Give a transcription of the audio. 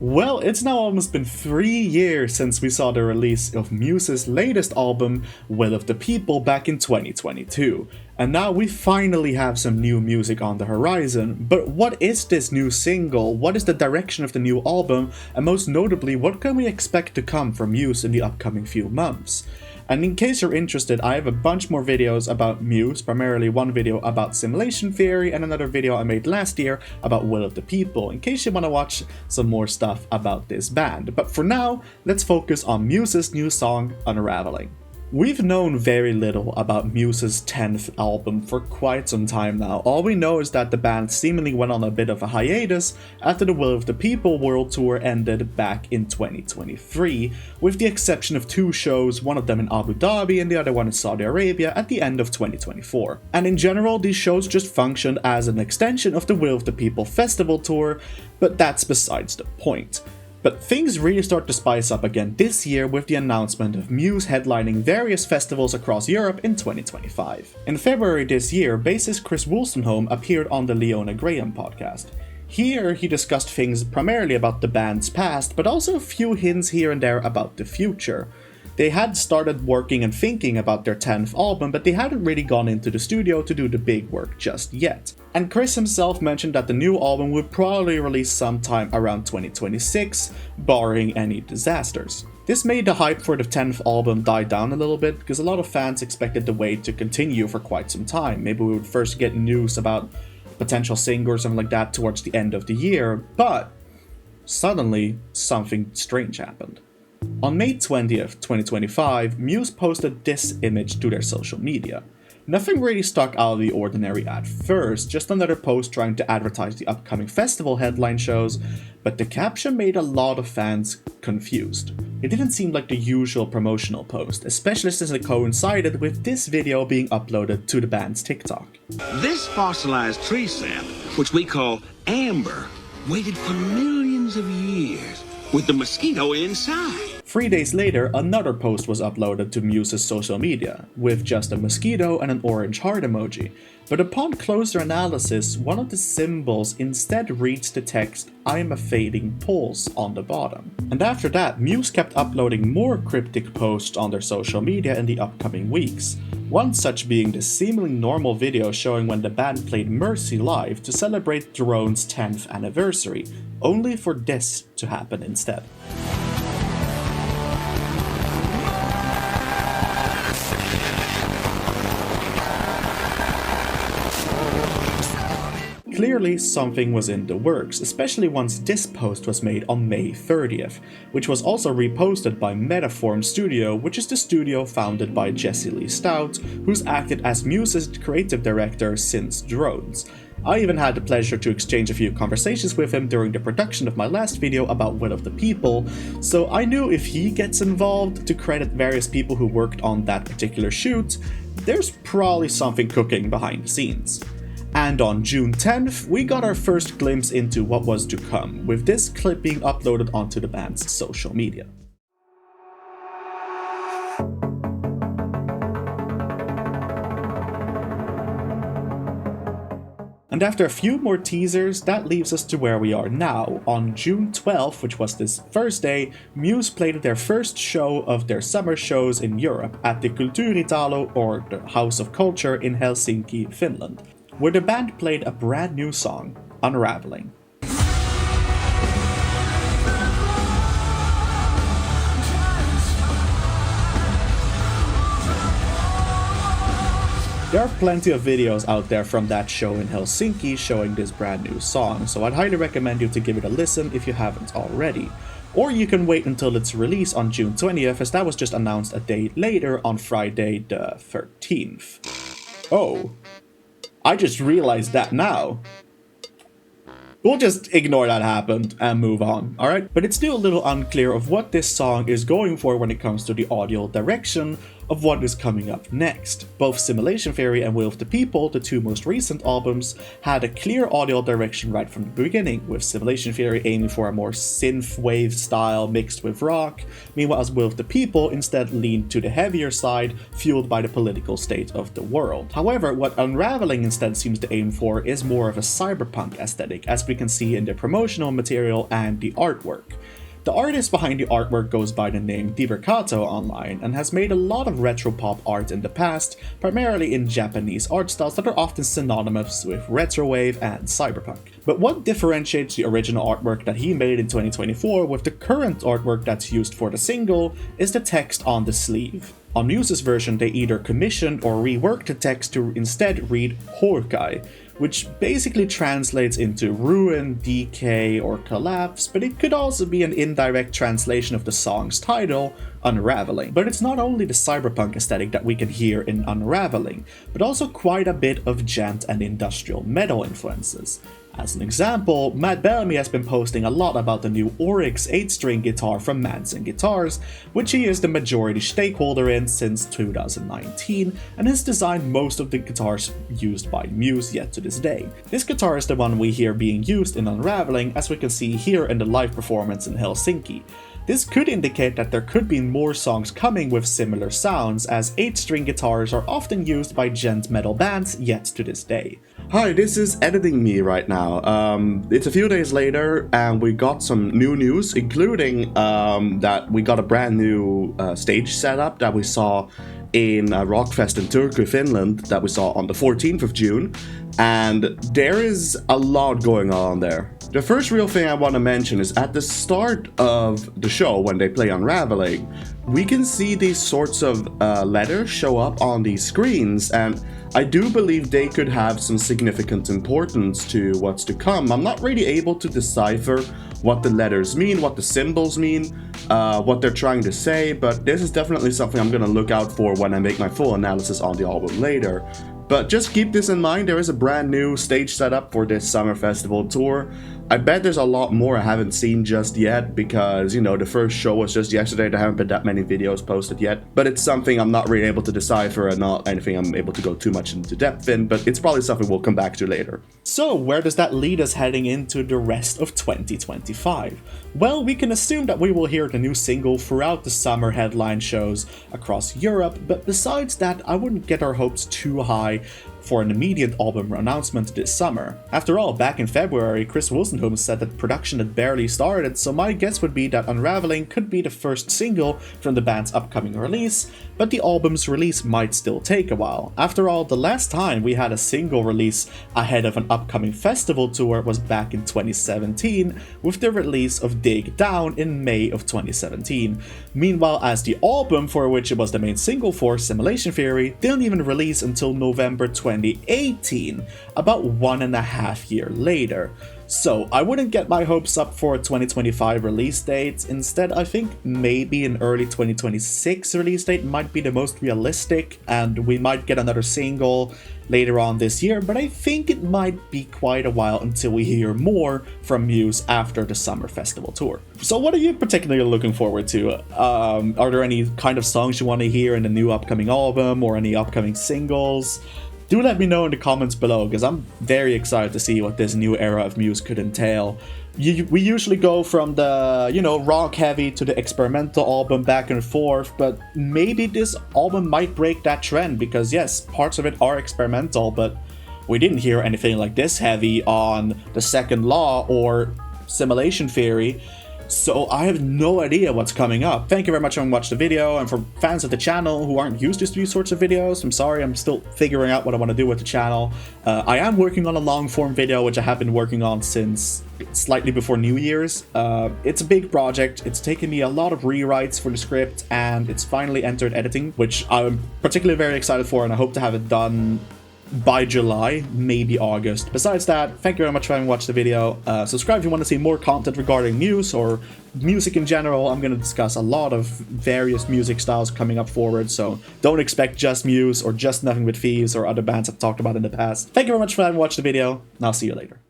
Well, it's now almost been 3 years since we saw the release of Muse's latest album, Will of the People, back in 2022. And now we finally have some new music on the horizon. But what is this new single? What is the direction of the new album? And most notably, what can we expect to come from Muse in the upcoming few months? And in case you're interested, I have a bunch more videos about Muse, primarily one video about simulation theory and another video I made last year about Will of the People, in case you want to watch some more stuff about this band. But for now, let's focus on Muse's new song, Unraveling. We've known very little about Muse's 10th album for quite some time now. All we know is that the band seemingly went on a bit of a hiatus after the Will of the People World Tour ended back in 2023, with the exception of 2 shows, one of them in Abu Dhabi and the other one in Saudi Arabia at the end of 2024. And in general, these shows just functioned as an extension of the Will of the People Festival Tour, but that's besides the point. But things really start to spice up again this year with the announcement of Muse headlining various festivals across Europe in 2025. In February this year, bassist Chris Wolstenholme appeared on the Leona Graham podcast. Here, he discussed things primarily about the band's past, but also a few hints here and there about the future. They had started working and thinking about their 10th album, but they hadn't really gone into the studio to do the big work just yet. And Chris himself mentioned that the new album would probably release sometime around 2026, barring any disasters. This made the hype for the 10th album die down a little bit, because a lot of fans expected the wait to continue for quite some time. Maybe we would first get news about potential singer or something like that towards the end of the year, but suddenly something strange happened. On May 20th, 2025, Muse posted this image to their social media. Nothing really stuck out of the ordinary at first, just another post trying to advertise the upcoming festival headline shows, but the caption made a lot of fans confused. It didn't seem like the usual promotional post, especially since it coincided with this video being uploaded to the band's TikTok. This fossilized tree sap, which we call amber, waited for millions of years with the mosquito inside. 3 days later, another post was uploaded to Muse's social media, with just a mosquito and an orange heart emoji. But upon closer analysis, one of the symbols instead reads the text, "I'm a fading pulse" on the bottom. And after that, Muse kept uploading more cryptic posts on their social media in the upcoming weeks. One such being the seemingly normal video showing when the band played Mercy live to celebrate Drone's 10th anniversary, only for this to happen instead. Clearly, something was in the works, especially once this post was made on May 30th, which was also reposted by Metaform Studio, which is the studio founded by Jesse Lee Stout, who's acted as Muse's creative director since Drones. I even had the pleasure to exchange a few conversations with him during the production of my last video about Will of the People, so I knew if he gets involved to credit various people who worked on that particular shoot, there's probably something cooking behind the scenes. And on June 10th, we got our first glimpse into what was to come, with this clip being uploaded onto the band's social media. And after a few more teasers, that leaves us to where we are now. On June 12th, which was this Thursday, Muse played their first show of their summer shows in Europe at the Kultuuritalo, or the House of Culture, in Helsinki, Finland, where the band played a brand new song, Unraveling. There are plenty of videos out there from that show in Helsinki showing this brand new song, so I'd highly recommend you to give it a listen if you haven't already. Or you can wait until its release on June 20th, as that was just announced a day later on Friday the 13th. Oh, I just realized that now. We'll just ignore that happened and move on, alright? But it's still a little unclear of what this song is going for when it comes to the audio direction of what is coming up next. Both Simulation Theory and Will of the People, the two most recent albums, had a clear audio direction right from the beginning, with Simulation Theory aiming for a more synthwave style mixed with rock, meanwhile as Will of the People instead leaned to the heavier side, fueled by the political state of the world. However, what Unraveling instead seems to aim for is more of a cyberpunk aesthetic, as we can see in the promotional material and the artwork. The artist behind the artwork goes by the name Diverkato online and has made a lot of retro pop art in the past, primarily in Japanese art styles that are often synonymous with retrowave and cyberpunk. But what differentiates the original artwork that he made in 2024 with the current artwork that's used for the single is the text on the sleeve. On Muse's version, they either commissioned or reworked the text to instead read Horkai, which basically translates into ruin, decay, or collapse, but it could also be an indirect translation of the song's title, Unraveling. But it's not only the cyberpunk aesthetic that we can hear in Unraveling, but also quite a bit of djent and industrial metal influences. As an example, Matt Bellamy has been posting a lot about the new Oryx 8-string guitar from Manson Guitars, which he is the majority stakeholder in since 2019, and has designed most of the guitars used by Muse yet to this day. This guitar is the one we hear being used in Unraveling, as we can see here in the live performance in Helsinki. This could indicate that there could be more songs coming with similar sounds, as 8-string guitars are often used by djent metal bands yet to this day. Hi, this is editing me right now. It's a few days later and we got some new news, including that we got a brand new stage setup that we saw in Rockfest in Turku, Finland, that we saw on the 14th of June, and there is a lot going on there. The first real thing I want to mention is at the start of the show, when they play Unraveling, we can see these sorts of letters show up on these screens, and I do believe they could have some significant importance to what's to come. I'm not really able to decipher what the letters mean, what the symbols mean, what they're trying to say, but this is definitely something I'm gonna look out for when I make my full analysis on the album later. But just keep this in mind, there is a brand new stage setup for this summer festival tour. I bet there's a lot more I haven't seen just yet because, you know, the first show was just yesterday. There haven't been that many videos posted yet. But it's something I'm not really able to decipher and not anything I'm able to go too much into depth in, but it's probably something we'll come back to later. So where does that lead us heading into the rest of 2025? Well, we can assume that we will hear the new single throughout the summer headline shows across Europe, but besides that, I wouldn't get our hopes too high for an immediate album announcement this summer. After all, back in February, Chris Wolstenholme said that production had barely started, so my guess would be that Unraveling could be the first single from the band's upcoming release, but the album's release might still take a while. After all, the last time we had a single release ahead of an upcoming festival tour was back in 2017, with the release of Dig Down in May of 2017. Meanwhile, as the album for which it was the main single for, Simulation Theory, didn't even release until November 2018, about 1.5 years later. So I wouldn't get my hopes up for a 2025 release date. Instead, I think maybe an early 2026 release date might be the most realistic, and we might get another single later on this year, but I think it might be quite a while until we hear more from Muse after the summer festival tour. So what are you particularly looking forward to? Are there any kind of songs you want to hear in the new upcoming album or any upcoming singles? Do let me know in the comments below, because I'm very excited to see what this new era of Muse could entail. We usually go from the, rock heavy to the experimental album back and forth, but maybe this album might break that trend, because yes, parts of it are experimental, but we didn't hear anything like this heavy on The Second Law or Simulation Theory. So I have no idea what's coming up. Thank you very much for watching the video, and for fans of the channel who aren't used to these sorts of videos, I'm sorry, I'm still figuring out what I want to do with the channel. I am working on a long form video, which I have been working on since slightly before New Year's. It's a big project. It's taken me a lot of rewrites for the script, and it's finally entered editing, which I'm particularly very excited for, and I hope to have it done by July, maybe August. Besides that, thank you very much for having watched the video. Subscribe if you want to see more content regarding Muse or music in general. I'm going to discuss a lot of various music styles coming up forward, so don't expect just Muse or just Nothing But Thieves or other bands I've talked about in the past. Thank you very much for having watched the video, and I'll see you later.